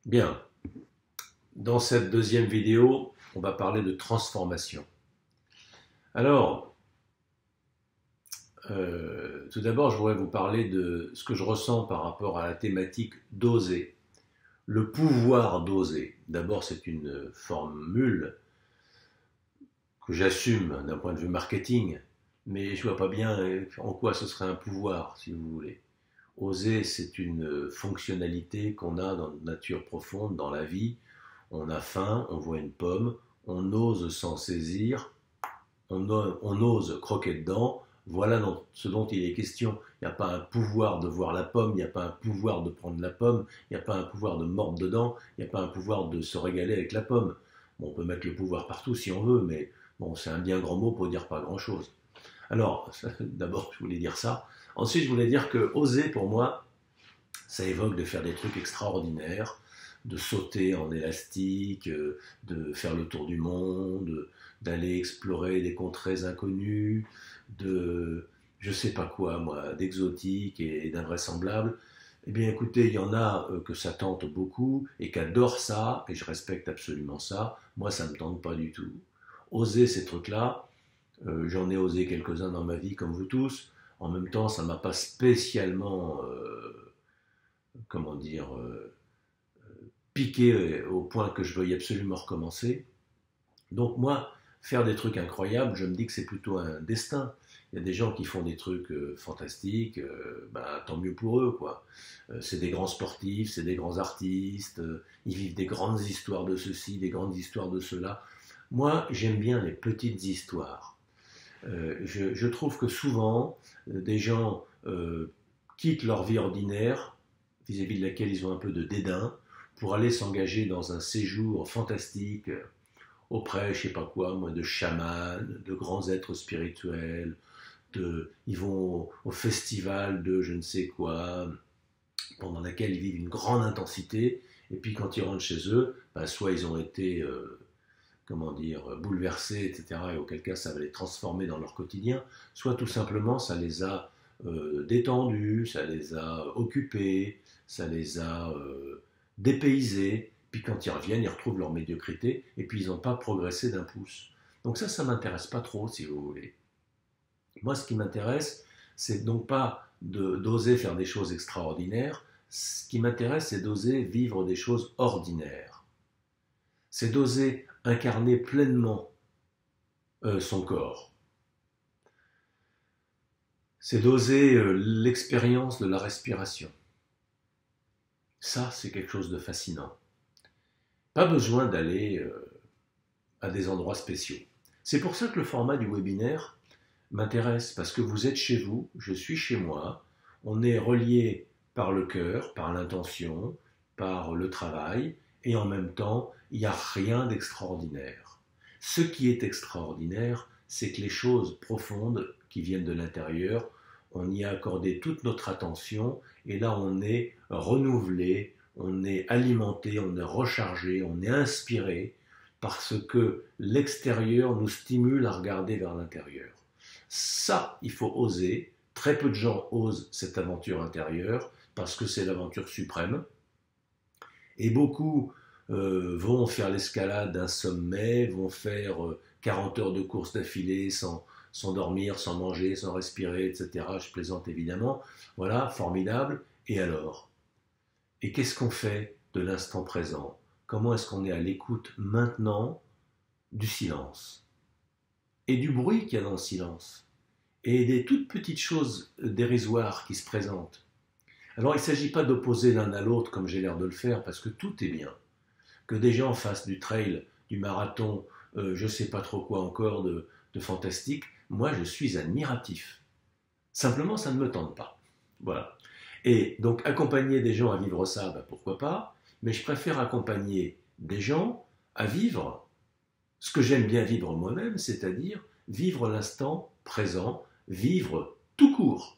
Bien, dans cette deuxième vidéo, on va parler de transformation. Alors, tout d'abord, je voudrais vous parler de ce que je ressens par rapport à la thématique d'oser. Le pouvoir d'oser. D'abord, c'est une formule que j'assume d'un point de vue marketing, mais je ne vois pas bien en quoi ce serait un pouvoir, si vous voulez. Oser, c'est une fonctionnalité qu'on a dans notre nature profonde, dans la vie. On a faim, on voit une pomme, on ose s'en saisir, on ose croquer dedans. Voilà ce dont il est question. Il n'y a pas un pouvoir de voir la pomme, il n'y a pas un pouvoir de prendre la pomme, il n'y a pas un pouvoir de mordre dedans, il n'y a pas un pouvoir de se régaler avec la pomme. Bon, on peut mettre le pouvoir partout si on veut, mais bon, c'est un bien grand mot pour dire pas grand-chose. Alors, d'abord, je voulais dire ça. Ensuite, je voulais dire que oser, pour moi, ça évoque de faire des trucs extraordinaires, de sauter en élastique, de faire le tour du monde, d'aller explorer des contrées inconnues, de je sais pas quoi, moi, d'exotique et d'invraisemblable. Eh bien, écoutez, il y en a que ça tente beaucoup et qui adorent ça, et je respecte absolument ça. Moi, ça ne me tente pas du tout. Oser ces trucs-là, j'en ai osé quelques-uns dans ma vie, comme vous tous. En même temps, ça ne m'a pas spécialement, comment dire, piqué au point que je veuille absolument recommencer. Donc moi, faire des trucs incroyables, je me dis que c'est plutôt un destin. Il y a des gens qui font des trucs fantastiques, bah, tant mieux pour eux, quoi. C'est des grands sportifs, c'est des grands artistes, ils vivent des grandes histoires de ceci, des grandes histoires de cela. Moi, j'aime bien les petites histoires. Je trouve que souvent, des gens quittent leur vie ordinaire, vis-à-vis de laquelle ils ont un peu de dédain, pour aller s'engager dans un séjour fantastique auprès, je sais pas quoi, moi, de chamans, de grands êtres spirituels, ils vont au festival de je ne sais quoi, pendant laquelle ils vivent une grande intensité, et puis quand ils rentrent chez eux, ben, soit ils ont été comment dire, bouleversés, etc., et auquel cas ça va les transformer dans leur quotidien, soit tout simplement ça les a détendus, ça les a occupés, ça les a dépaysés, puis quand ils reviennent, ils retrouvent leur médiocrité, et puis ils n'ont pas progressé d'un pouce. Donc ça m'intéresse pas trop, si vous voulez. Moi, ce qui m'intéresse, c'est donc pas d'oser faire des choses extraordinaires, ce qui m'intéresse, c'est d'oser vivre des choses ordinaires. C'est d'oser incarner pleinement son corps. C'est d'oser l'expérience de la respiration. Ça, c'est quelque chose de fascinant. Pas besoin d'aller à des endroits spéciaux. C'est pour ça que le format du webinaire m'intéresse, parce que vous êtes chez vous, je suis chez moi, on est relié par le cœur, par l'intention, par le travail, et en même temps, il n'y a rien d'extraordinaire. Ce qui est extraordinaire, c'est que les choses profondes qui viennent de l'intérieur, on y a accordé toute notre attention, et là on est renouvelé, on est alimenté, on est rechargé, on est inspiré, parce que l'extérieur nous stimule à regarder vers l'intérieur. Ça, il faut oser. Très peu de gens osent cette aventure intérieure, parce que c'est l'aventure suprême. Et beaucoup vont faire l'escalade d'un sommet, vont faire 40 heures de course d'affilée sans dormir, sans manger, sans respirer, etc. Je plaisante évidemment. Voilà, formidable. Et alors? Et qu'est-ce qu'on fait de l'instant présent? Comment est-ce qu'on est à l'écoute maintenant du silence? Et du bruit qu'il y a dans le silence? Et des toutes petites choses dérisoires qui se présentent? Alors il ne s'agit pas d'opposer l'un à l'autre comme j'ai l'air de le faire, parce que tout est bien. Que des gens fassent du trail, du marathon, je ne sais pas trop quoi encore de fantastique, moi je suis admiratif. Simplement ça ne me tente pas. Voilà. Et donc accompagner des gens à vivre ça, ben, pourquoi pas, mais je préfère accompagner des gens à vivre ce que j'aime bien vivre moi-même, c'est-à-dire vivre l'instant présent, vivre tout court.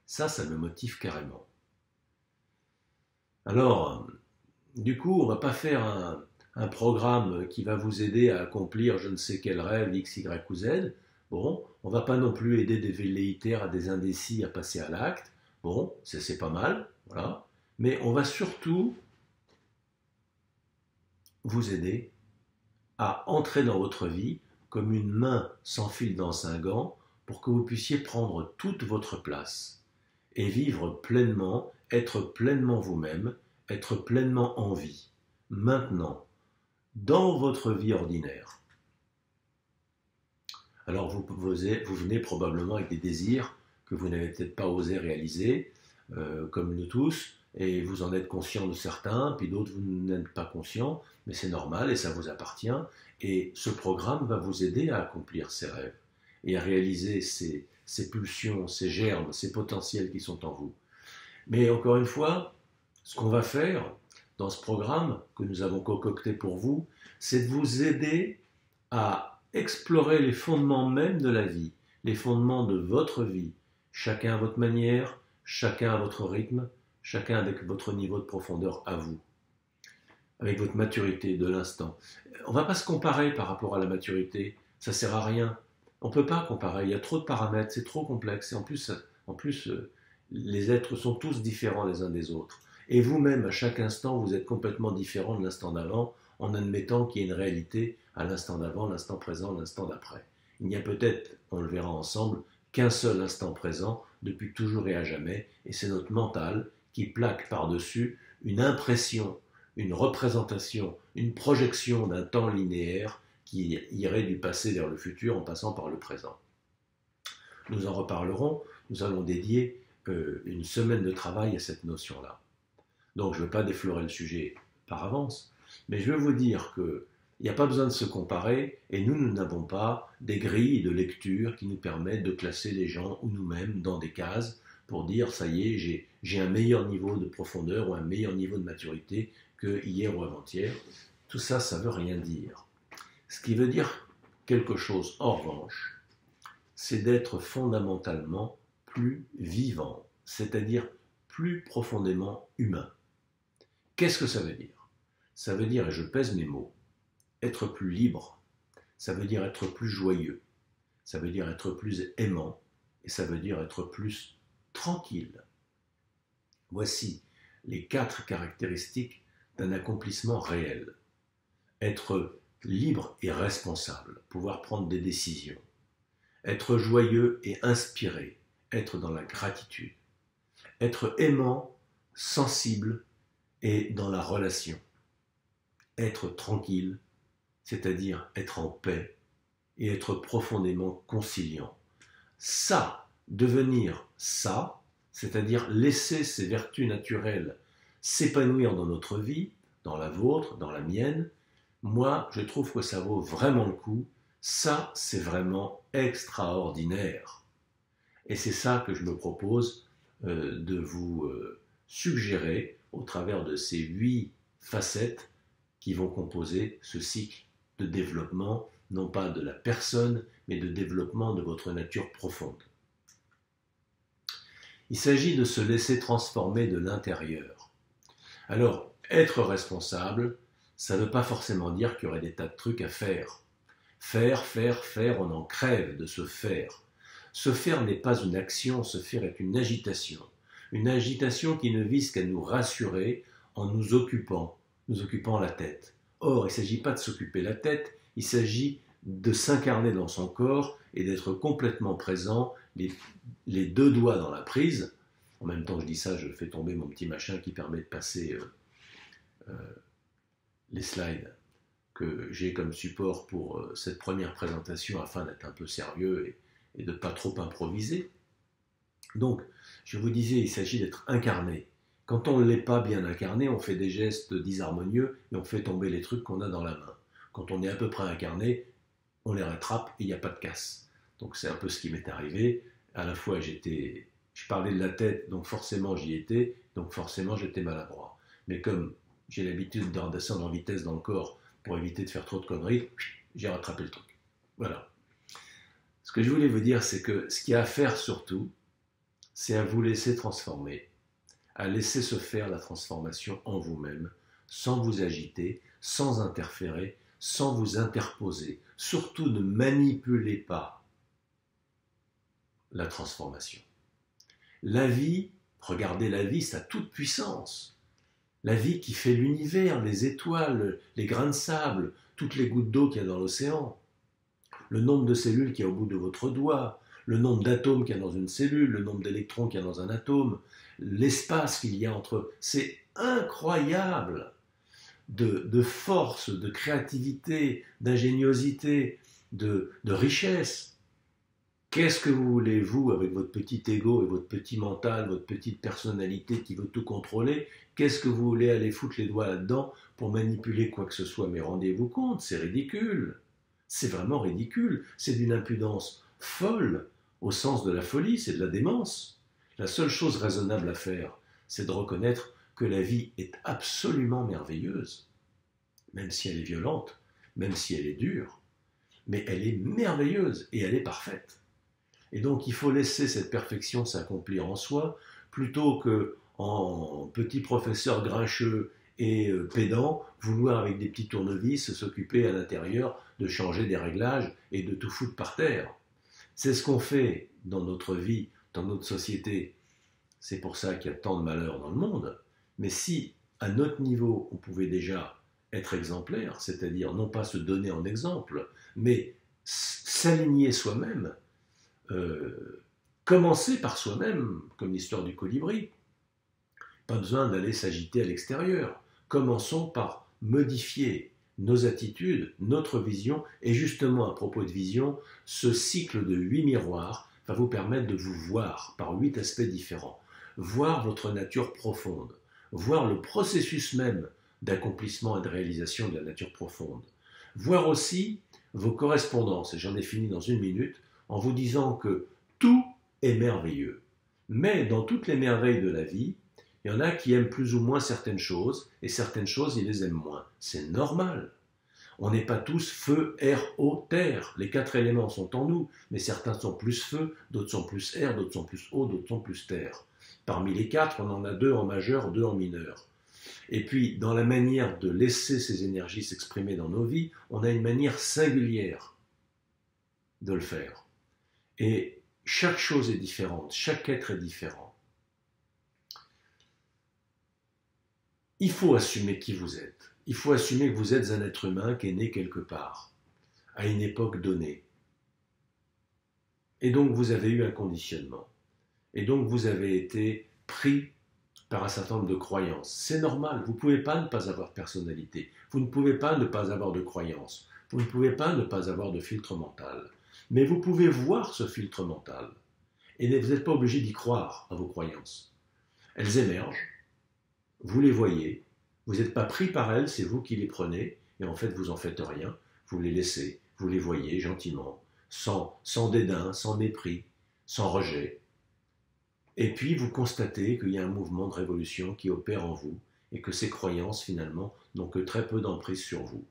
Ça me motive carrément. Alors, du coup, on ne va pas faire un programme qui va vous aider à accomplir je ne sais quel rêve X, Y ou Z. Bon, on ne va pas non plus aider des velléitaires, à des indécis à passer à l'acte. Bon, c'est pas mal, voilà. Mais on va surtout vous aider à entrer dans votre vie comme une main s'enfile dans un gant pour que vous puissiez prendre toute votre place et vivre pleinement, être pleinement vous-même, être pleinement en vie, maintenant, dans votre vie ordinaire. Alors vous venez probablement avec des désirs que vous n'avez peut-être pas osé réaliser, comme nous tous, et vous en êtes conscient de certains, puis d'autres vous n'êtes pas conscient, mais c'est normal et ça vous appartient. Et ce programme va vous aider à accomplir ces rêves et à réaliser ces pulsions, ces germes, ces potentiels qui sont en vous. Mais encore une fois, ce qu'on va faire dans ce programme que nous avons concocté pour vous, c'est de vous aider à explorer les fondements même de la vie, les fondements de votre vie, chacun à votre manière, chacun à votre rythme, chacun avec votre niveau de profondeur à vous, avec votre maturité de l'instant. On ne va pas se comparer par rapport à la maturité, ça ne sert à rien. On ne peut pas comparer, il y a trop de paramètres, c'est trop complexe. Et en plus, les êtres sont tous différents les uns des autres. Et vous-même, à chaque instant, vous êtes complètement différent de l'instant d'avant, en admettant qu'il y a une réalité à l'instant d'avant, l'instant présent, l'instant d'après. Il n'y a peut-être, on le verra ensemble, qu'un seul instant présent, depuis toujours et à jamais, et c'est notre mental qui plaque par-dessus une impression, une représentation, une projection d'un temps linéaire qui irait du passé vers le futur en passant par le présent. Nous en reparlerons, nous allons dédier une semaine de travail à cette notion-là. Donc je ne veux pas déflorer le sujet par avance, mais je veux vous dire qu'il n'y a pas besoin de se comparer, et nous n'avons pas des grilles de lecture qui nous permettent de classer les gens ou nous-mêmes dans des cases pour dire ça y est, j'ai un meilleur niveau de profondeur ou un meilleur niveau de maturité que hier ou avant-hier. Tout ça, ça ne veut rien dire. Ce qui veut dire quelque chose, en revanche, c'est d'être fondamentalement plus vivant, c'est-à-dire plus profondément humain. Qu'est-ce que ça veut dire? Ça veut dire, et je pèse mes mots, être plus libre, ça veut dire être plus joyeux, ça veut dire être plus aimant, et ça veut dire être plus tranquille. Voici les 4 caractéristiques d'un accomplissement réel. Être libre et responsable, pouvoir prendre des décisions. Être joyeux et inspiré, être dans la gratitude. Être aimant, sensible et dans la relation. Être tranquille, c'est-à-dire être en paix et être profondément conciliant. Ça, devenir ça, c'est-à-dire laisser ces vertus naturelles s'épanouir dans notre vie, dans la vôtre, dans la mienne, moi, je trouve que ça vaut vraiment le coup. Ça, c'est vraiment extraordinaire. Et c'est ça que je me propose de vous suggérer au travers de ces 8 facettes qui vont composer ce cycle de développement, non pas de la personne, mais de développement de votre nature profonde. Il s'agit de se laisser transformer de l'intérieur. Alors, être responsable, ça ne veut pas forcément dire qu'il y aurait des tas de trucs à faire. Faire, on en crève de se faire. Se faire n'est pas une action, se faire est une agitation. Une agitation qui ne vise qu'à nous rassurer en nous occupant la tête. Or, il ne s'agit pas de s'occuper la tête, il s'agit de s'incarner dans son corps et d'être complètement présent, les 2 doigts dans la prise. En même temps, je dis ça, je fais tomber mon petit machin qui permet de passer les slides que j'ai comme support pour cette première présentation afin d'être un peu sérieux et de ne pas trop improviser. Donc, je vous disais, il s'agit d'être incarné. Quand on ne l'est pas bien incarné, on fait des gestes disharmonieux et on fait tomber les trucs qu'on a dans la main. Quand on est à peu près incarné, on les rattrape et il n'y a pas de casse. Donc c'est un peu ce qui m'est arrivé. À la fois, je parlais de la tête, donc forcément j'y étais, donc forcément j'étais maladroit. Mais comme j'ai l'habitude de redescendre en vitesse dans le corps pour éviter de faire trop de conneries, j'ai rattrapé le truc. Voilà. Ce que je voulais vous dire, c'est que ce qu'il y a à faire surtout, c'est à vous laisser transformer, à laisser se faire la transformation en vous-même, sans vous agiter, sans interférer, sans vous interposer. Surtout ne manipulez pas la transformation. La vie, regardez la vie, sa toute puissance. la vie qui fait l'univers, les étoiles, les grains de sable, toutes les gouttes d'eau qu'il y a dans l'océan, le nombre de cellules qu'il y a au bout de votre doigt, le nombre d'atomes qu'il y a dans une cellule, le nombre d'électrons qu'il y a dans un atome, l'espace qu'il y a entre eux. C'est incroyable de force, de créativité, d'ingéniosité, de richesse. Qu'est-ce que vous voulez, vous, avec votre petit ego et votre petit mental, votre petite personnalité qui veut tout contrôler, qu'est-ce que vous voulez aller foutre les doigts là-dedans pour manipuler quoi que ce soit? Mais rendez-vous compte, c'est ridicule. C'est vraiment ridicule. C'est d'une impudence folle, au sens de la folie, c'est de la démence. La seule chose raisonnable à faire, c'est de reconnaître que la vie est absolument merveilleuse, même si elle est violente, même si elle est dure, mais elle est merveilleuse et elle est parfaite. Et donc il faut laisser cette perfection s'accomplir en soi, plutôt que en petit professeur grincheux et pédant, vouloir avec des petits tournevis s'occuper à l'intérieur de changer des réglages et de tout foutre par terre. C'est ce qu'on fait dans notre vie, dans notre société. C'est pour ça qu'il y a tant de malheurs dans le monde. Mais si, à notre niveau, on pouvait déjà être exemplaire, c'est-à-dire non pas se donner en exemple, mais s'aligner soi-même, commencer par soi-même, comme l'histoire du colibri. Pas besoin d'aller s'agiter à l'extérieur. Commençons par modifier nos attitudes, notre vision, et justement à propos de vision, ce cycle de 8 miroirs va vous permettre de vous voir par 8 aspects différents. Voir votre nature profonde, voir le processus même d'accomplissement et de réalisation de la nature profonde, voir aussi vos correspondances, et j'en ai fini dans une minute, en vous disant que tout est merveilleux. Mais dans toutes les merveilles de la vie, il y en a qui aiment plus ou moins certaines choses, et certaines choses, ils les aiment moins. C'est normal. On n'est pas tous feu, air, eau, terre. Les 4 éléments sont en nous, mais certains sont plus feu, d'autres sont plus air, d'autres sont plus eau, d'autres sont plus terre. Parmi les 4, on en a 2 en majeur, 2 en mineur. Et puis, dans la manière de laisser ces énergies s'exprimer dans nos vies, on a une manière singulière de le faire. Et chaque chose est différente, chaque être est différent. Il faut assumer qui vous êtes. Il faut assumer que vous êtes un être humain qui est né quelque part, à une époque donnée. Et donc vous avez eu un conditionnement. Et donc vous avez été pris par un certain nombre de croyances. C'est normal, vous ne pouvez pas ne pas avoir de personnalité. Vous ne pouvez pas ne pas avoir de croyances. Vous ne pouvez pas ne pas avoir de filtre mental. Mais vous pouvez voir ce filtre mental. Et vous n'êtes pas obligé d'y croire à vos croyances. Elles émergent. Vous les voyez, vous n'êtes pas pris par elles, c'est vous qui les prenez, et en fait vous n'en faites rien, vous les laissez, vous les voyez gentiment, sans dédain, sans mépris, sans rejet. Et puis vous constatez qu'il y a un mouvement de révolution qui opère en vous, et que ces croyances finalement n'ont que très peu d'emprise sur vous.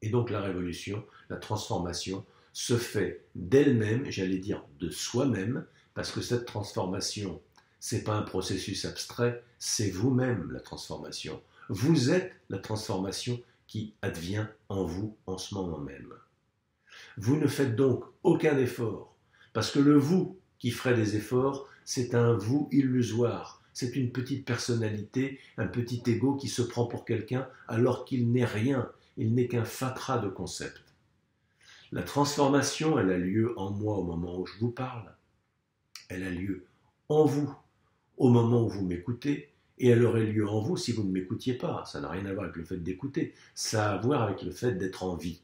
Et donc la révolution, la transformation, se fait d'elle-même, j'allais dire de soi-même, parce que cette transformation, ce n'est pas un processus abstrait, c'est vous-même la transformation. Vous êtes la transformation qui advient en vous en ce moment même. Vous ne faites donc aucun effort, parce que le vous qui ferait des efforts, c'est un vous illusoire. C'est une petite personnalité, un petit ego qui se prend pour quelqu'un alors qu'il n'est rien, il n'est qu'un fatras de concepts. La transformation, elle a lieu en moi au moment où je vous parle. Elle a lieu en vous au moment où vous m'écoutez, et elle aurait lieu en vous si vous ne m'écoutiez pas. Ça n'a rien à voir avec le fait d'écouter, ça a à voir avec le fait d'être en vie.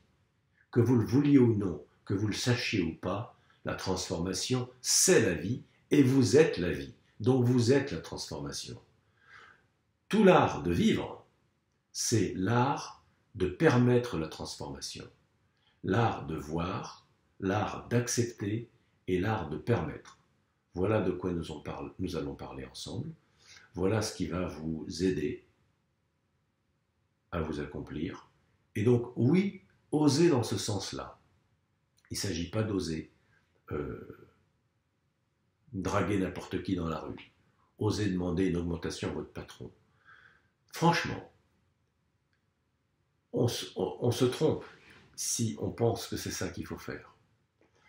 Que vous le vouliez ou non, que vous le sachiez ou pas, la transformation, c'est la vie, et vous êtes la vie. Donc vous êtes la transformation. Tout l'art de vivre, c'est l'art de permettre la transformation. L'art de voir, l'art d'accepter et l'art de permettre. Voilà de quoi nous allons parler ensemble. Voilà ce qui va vous aider à vous accomplir. Et donc, oui, osez dans ce sens-là. Il ne s'agit pas d'oser draguer n'importe qui dans la rue. Osez demander une augmentation à votre patron. Franchement, on se trompe si on pense que c'est ça qu'il faut faire.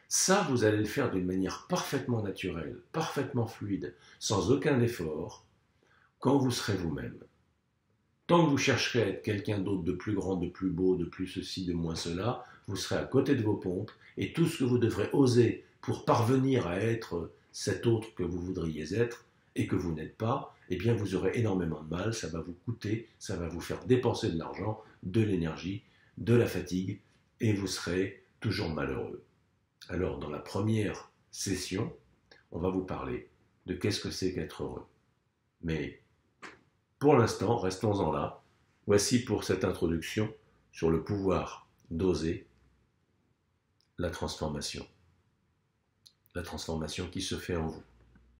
Ça, vous allez le faire d'une manière parfaitement naturelle, parfaitement fluide, sans aucun effort, quand vous serez vous-même. Tant que vous chercherez à être quelqu'un d'autre de plus grand, de plus beau, de plus ceci, de moins cela, vous serez à côté de vos pompes et tout ce que vous devrez oser pour parvenir à être cet autre que vous voudriez être et que vous n'êtes pas, eh bien vous aurez énormément de mal, ça va vous coûter, ça va vous faire dépenser de l'argent, de l'énergie, de la fatigue et vous serez toujours malheureux. Alors dans la première session, on va vous parler de qu'est-ce que c'est qu'être heureux. Mais pour l'instant, restons-en là. Voici pour cette introduction sur le pouvoir d'oser la transformation qui se fait en vous.